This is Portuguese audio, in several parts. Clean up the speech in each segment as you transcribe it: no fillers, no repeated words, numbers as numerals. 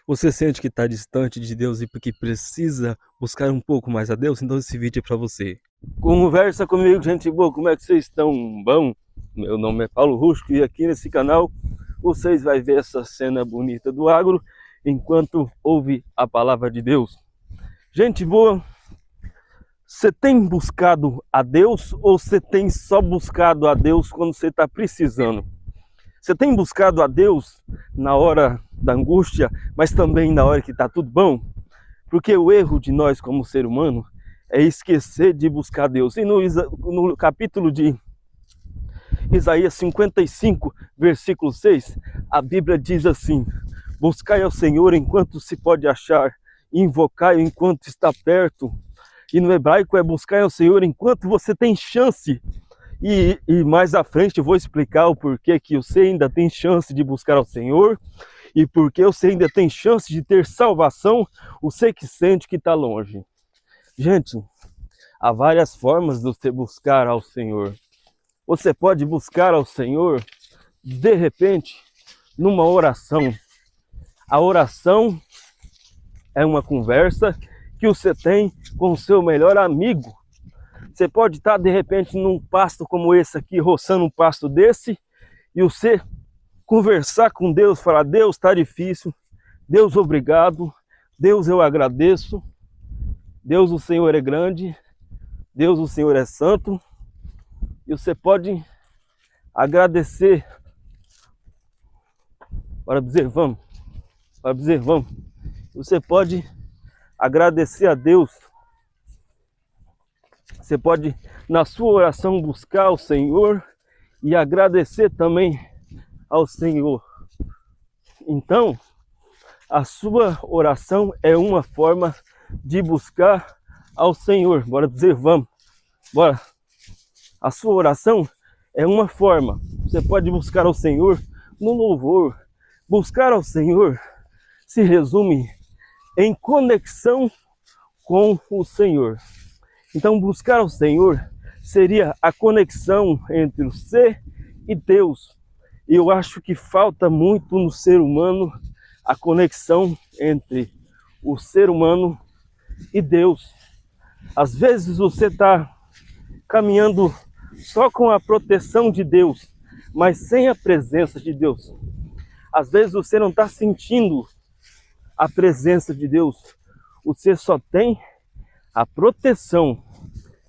Você sente que está distante de Deus e que precisa buscar um pouco mais a Deus? Então esse vídeo é para você. Conversa comigo, gente boa, como é que vocês estão? Bom, meu nome é Paulo Rusco e aqui nesse canal vocês vão ver essa cena bonita do agro enquanto ouve a palavra de Deus. Gente boa, você tem buscado a Deus ou você tem só buscado a Deus quando você está precisando? Você tem buscado a Deus na hora da angústia, mas também na hora que está tudo bom? Porque o erro de nós como ser humano é esquecer de buscar Deus. E no capítulo de Isaías 55, versículo 6, a Bíblia diz assim: buscai ao Senhor enquanto se pode achar, invocai enquanto está perto. E no hebraico é buscar ao Senhor enquanto você tem chance. E mais à frente eu vou explicar o porquê que você ainda tem chance de buscar ao Senhor e porque você ainda tem chance de ter salvação, você que sente que está longe. Gente, há várias formas de você buscar ao Senhor. Você pode buscar ao Senhor, de repente, numa oração. A oração é uma conversa que você tem com o seu melhor amigo. Você pode estar, de repente, num pasto como esse aqui, roçando um pasto desse, e você conversar com Deus, falar: Deus, está difícil, Deus, obrigado, Deus, eu agradeço, Deus, o Senhor é grande, Deus, o Senhor é santo, e você pode agradecer. Bora dizer vamos, bora dizer vamos. Você pode agradecer a Deus. Você pode, na sua oração, buscar o Senhor e agradecer também ao Senhor. Então, a sua oração é uma forma de buscar ao Senhor. Bora dizer vamos. Bora. A sua oração é uma forma. Você pode buscar ao Senhor no louvor. Buscar ao Senhor se resume em conexão com o Senhor. Então, buscar ao Senhor seria a conexão entre você e Deus. E eu acho que falta muito no ser humano a conexão entre o ser humano e Deus. Às vezes você está caminhando só com a proteção de Deus, mas sem a presença de Deus. Às vezes você não está sentindo a presença de Deus. Você só tem a proteção.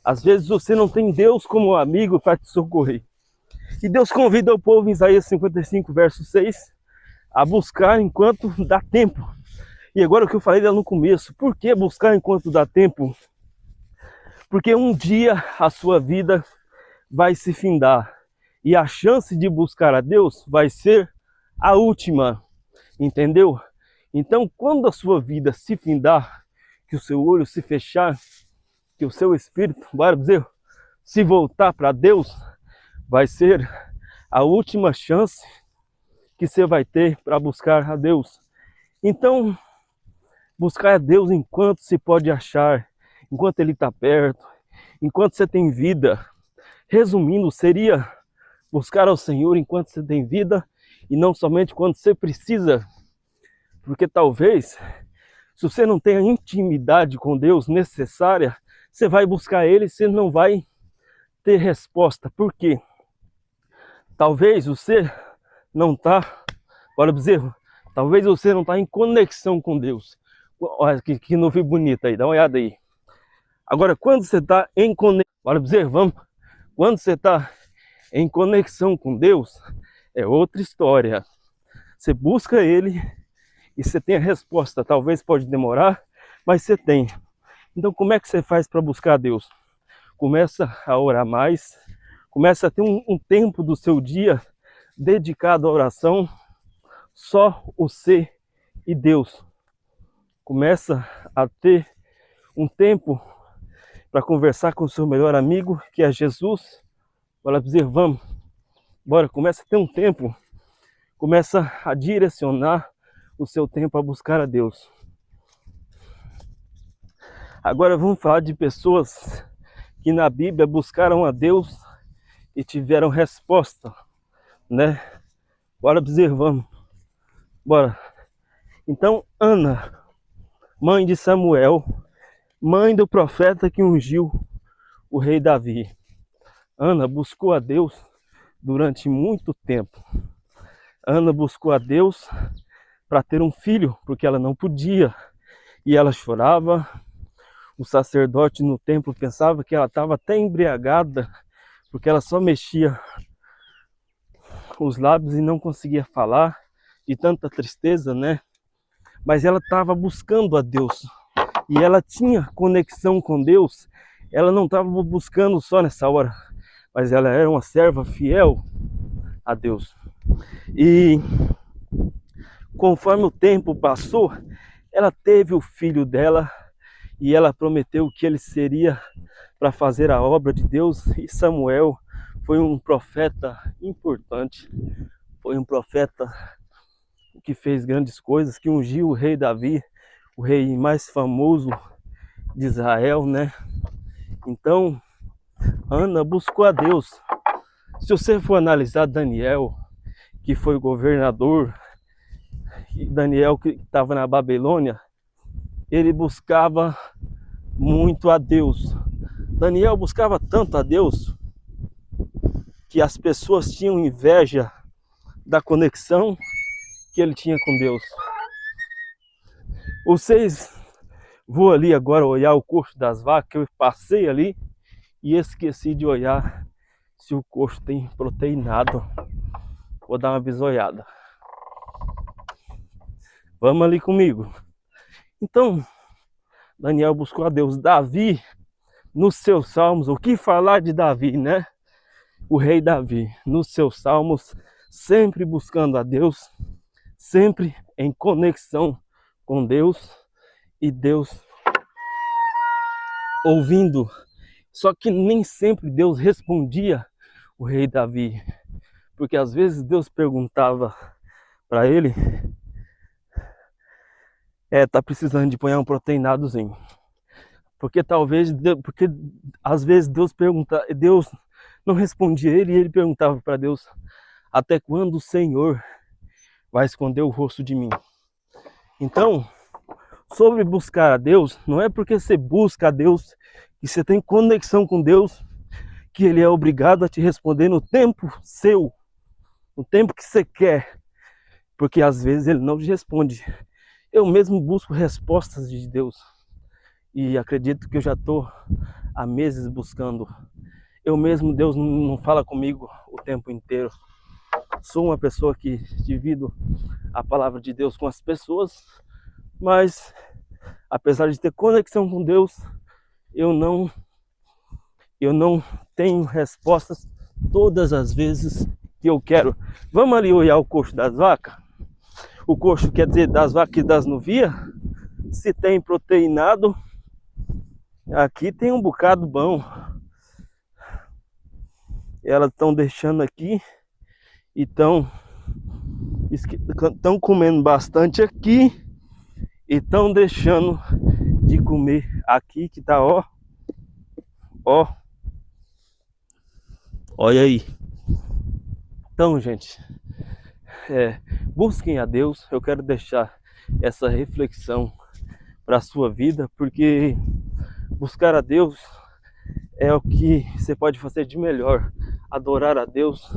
Às vezes você não tem Deus como amigo para te socorrer. E Deus convida o povo em Isaías 55, verso 6, a buscar enquanto dá tempo. E agora o que eu falei lá no começo, por que buscar enquanto dá tempo? Porque um dia a sua vida vai se findar. E a chance de buscar a Deus vai ser a última. Entendeu? Então, quando a sua vida se findar, que o seu olho se fechar, que o seu espírito, bora dizer, se voltar para Deus, vai ser a última chance que você vai ter para buscar a Deus. Então, buscar a Deus enquanto se pode achar, enquanto Ele está perto, enquanto você tem vida. Resumindo, seria buscar ao Senhor enquanto você tem vida e não somente quando você precisa. Porque talvez, se você não tem a intimidade com Deus necessária, você vai buscar Ele e você não vai ter resposta. Por quê? Talvez você não está, bora dizer, talvez você não está em conexão com Deus. Olha que nuvem bonita aí, dá uma olhada aí. Agora, quando você está em conexão, bora dizer, vamos. Quando você está em conexão com Deus, é outra história. Você busca Ele e você tem a resposta. Talvez pode demorar, mas você tem. Então, como é que você faz para buscar a Deus? Começa a orar mais, começa a ter um tempo do seu dia dedicado à oração, só você e Deus. Começa a ter um tempo para conversar com o seu melhor amigo, que é Jesus. Bora dizer, vamos. Bora, começa a ter um tempo. Começa a direcionar o seu tempo a buscar a Deus. Agora vamos falar de pessoas que na Bíblia buscaram a Deus e tiveram resposta, né? Bora dizer, vamos. Bora. Então, Ana, mãe de Samuel, mãe do profeta que ungiu o rei Davi. Ana buscou a Deus durante muito tempo. Ana buscou a Deus para ter um filho, porque ela não podia. E ela chorava. O sacerdote no templo pensava que ela estava até embriagada, porque ela só mexia os lábios e não conseguia falar, de tanta tristeza, né? Mas ela estava buscando a Deus. E ela tinha conexão com Deus. Ela não estava buscando só nessa hora, mas ela era uma serva fiel a Deus. E conforme o tempo passou, ela teve o filho dela e ela prometeu que ele seria para fazer a obra de Deus. E Samuel foi um profeta importante, foi um profeta que fez grandes coisas, que ungiu o rei Davi, o rei mais famoso de Israel, né? Então, Ana buscou a Deus. Se você for analisar Daniel, que foi o governador, e Daniel que estava na Babilônia, ele buscava muito a Deus. Daniel buscava tanto a Deus que as pessoas tinham inveja da conexão que ele tinha com Deus. Vocês vou ali agora olhar o coxo das vacas, que eu passei ali e esqueci de olhar se o coxo tem proteinado. Vou dar uma bisoiada. Vamos ali comigo. Então, Daniel buscou a Deus. Davi, nos seus salmos, o que falar de Davi, né? O rei Davi, nos seus salmos, sempre buscando a Deus, sempre em conexão com Deus e Deus ouvindo. Só que nem sempre Deus respondia o rei Davi, porque às vezes Deus perguntava para ele, tá precisando de pôr um proteinadozinho. Porque às vezes Deus não respondia ele e ele perguntava para Deus, até quando o Senhor vai esconder o rosto de mim? Então, sobre buscar a Deus, não é porque você busca a Deus e você tem conexão com Deus que ele é obrigado a te responder no tempo seu, no tempo que você quer, porque às vezes ele não te responde. Eu mesmo busco respostas de Deus e acredito que eu já estou há meses buscando. Eu mesmo, Deus não fala comigo o tempo inteiro. Sou uma pessoa que divido a palavra de Deus com as pessoas, mas apesar de ter conexão com Deus, eu não tenho respostas todas as vezes que eu quero. Vamos ali olhar o coxo das vacas? O coxo quer dizer das vacas e das novias. Se tem proteinado, aqui tem um bocado bom. Elas estão deixando aqui e estão comendo bastante aqui e estão deixando de comer aqui, que tá, ó, olha aí. Então, gente, busquem a Deus. Eu quero deixar essa reflexão para a sua vida, porque buscar a Deus é o que você pode fazer de melhor. Adorar a Deus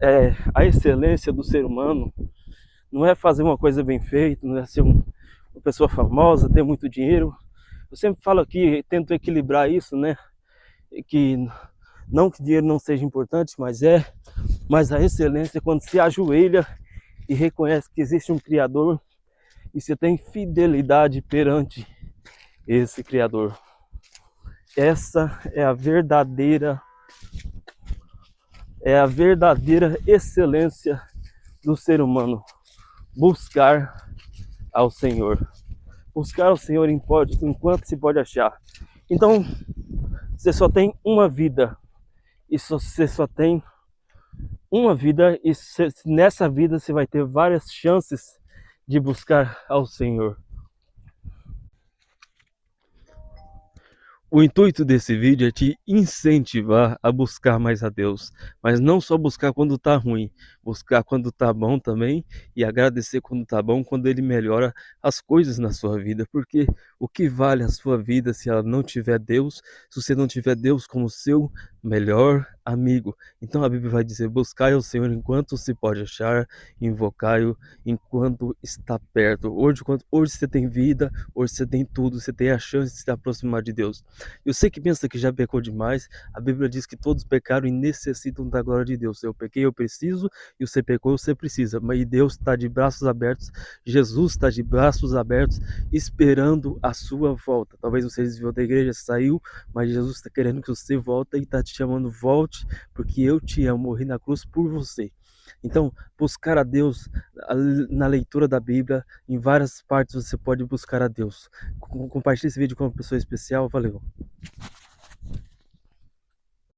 é a excelência do ser humano. Não é fazer uma coisa bem feita, não é ser uma pessoa famosa, ter muito dinheiro. Eu sempre falo aqui, tento equilibrar isso, né? Que não que dinheiro não seja importante, mas a excelência é quando se ajoelha e reconhece que existe um Criador e você tem fidelidade perante esse Criador. Essa é a verdadeira excelência do ser humano. Buscar ao Senhor. Buscar ao Senhor enquanto se pode achar. Então, você só tem uma vida. E você só tem uma vida. E nessa vida você vai ter várias chances de buscar ao Senhor. O intuito desse vídeo é te incentivar a buscar mais a Deus, mas não só buscar quando tá ruim, buscar quando tá bom também e agradecer quando tá bom, quando ele melhora as coisas na sua vida, porque o que vale a sua vida se ela não tiver Deus, se você não tiver Deus como seu melhor amigo? Então a Bíblia vai dizer: buscai ao Senhor enquanto se pode achar, invocai-o enquanto está perto. Hoje você tem vida, hoje você tem tudo, você tem a chance de se aproximar de Deus. Eu sei que pensa que já pecou demais, a Bíblia diz que todos pecaram e necessitam da glória de Deus. Eu pequei, eu preciso, e você pecou, você precisa. Mas Deus está de braços abertos, Jesus está de braços abertos, esperando a sua volta. Talvez você desviou da igreja, saiu, mas Jesus está querendo que você volte e está te chamando: volte, porque eu te amo, morri na cruz por você. Então, buscar a Deus na leitura da Bíblia, em várias partes você pode buscar a Deus. Compartilhe esse vídeo com uma pessoa especial. Valeu!